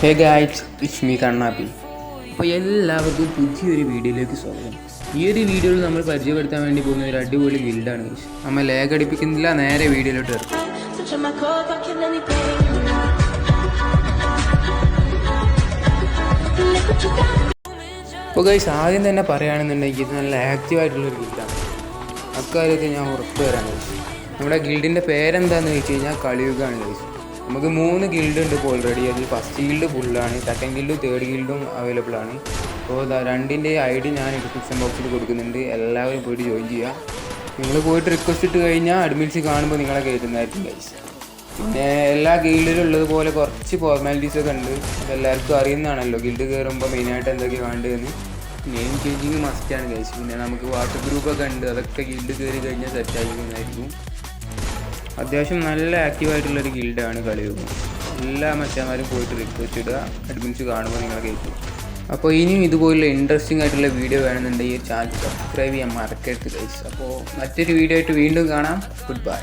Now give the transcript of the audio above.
Hey guys, it's me കണ്ണാപ്പി. അപ്പോൾ എല്ലാവർക്കും പുതിയൊരു വീഡിയോയിലേക്ക് സ്വാഗതം. ഈ ഒരു വീഡിയോയിൽ നമ്മൾ പരിചയപ്പെടുത്താൻ വേണ്ടി പോകുന്ന ഒരു അടിപൊളി ഗിൽഡാണ് ഗൈസ്. നമ്മൾ ലാഗ് അടിപ്പിക്കുന്നില്ല, നേരെ വീഡിയോയിലോട്ട് ഇറക്കും. അപ്പോൾ ഗൈസ്, ആദ്യം തന്നെ പറയുകയാണെന്നുണ്ടെങ്കിൽ ഇത് നല്ല ആക്റ്റീവായിട്ടുള്ളൊരു ഗിൽഡാണ്. അക്കാര്യത്തിൽ ഞാൻ ഉറപ്പ് തരാൻ ഗൈസ്. നമ്മുടെ ഗിൽഡിൻ്റെ പേരെന്താണെന്ന് വെച്ച് കഴിഞ്ഞാൽ കളിയുഗമാണ് ഗൈസ്. നമുക്ക് 3 ഗിൽഡ് ഉണ്ട് ഇപ്പോൾ ഓൾറെഡി. അതിൽ ഫസ്റ്റ് ഗിൽഡ് ഫുള്ളാണ്, സെക്കൻഡ് ഗിൽഡും തേർഡ് ഗിൽഡും അവൈലബിൾ ആണ്. അപ്പോൾ രണ്ടിൻ്റെ ID ഞാൻ ഡിസ്ക്രിപ്ഷൻ ബോക്സിൽ കൊടുക്കുന്നുണ്ട്. എല്ലാവരും പോയിട്ട് ജോയിൻ ചെയ്യുക. നിങ്ങൾ പോയിട്ട് റിക്വസ്റ്റ് ഇട്ട് കഴിഞ്ഞാൽ അഡ്മിൻസ് കാണുമ്പോൾ നിങ്ങളെ കയറ്റുന്നതായിരിക്കും ഗൈസ്. പിന്നെ എല്ലാ ഗിൽഡിലും ഉള്ളതുപോലെ കുറച്ച് ഫോർമാലിറ്റീസൊക്കെ ഉണ്ട്. അത് എല്ലാവർക്കും അറിയുന്നതാണല്ലോ. ഗിൽഡ് കയറുമ്പോൾ മെയിനായിട്ട് എന്തൊക്കെയാണ് വേണ്ടതെന്ന്. നെയിം ചേഞ്ചിങ് മസ്റ്റാണ് ഗൈസ്. പിന്നെ നമുക്ക് വാട്സപ്പ് ഗ്രൂപ്പൊക്കെ ഉണ്ട്, അതൊക്കെ ഗിൽഡ് കയറി കഴിഞ്ഞാൽ സെറ്റ് ആയിരിക്കുന്നതായിരിക്കും. അത്യാവശ്യം നല്ല ആക്റ്റീവായിട്ടുള്ളൊരു ഗിൽഡാണ് കളിയുഗം. എല്ലാ മച്ചാന്മാരും പോയിട്ട് റിക്വസ്റ്റ് ഇടുക, അഡ്മിൻസ് കാണുമ്പോൾ നിങ്ങളെ കേൾക്കും. അപ്പോൾ ഇനിയും ഇതുപോലുള്ള ഇൻട്രസ്റ്റിംഗ് ആയിട്ടുള്ള വീഡിയോ വേണമെന്നുണ്ടെങ്കിൽ ഈ ചാനൽ സബ്സ്ക്രൈബ് ചെയ്യാൻ മറക്കരുത് ഗൈസ്. അപ്പോൾ മറ്റൊരു വീഡിയോ ആയിട്ട് വീണ്ടും കാണാം. Good bye.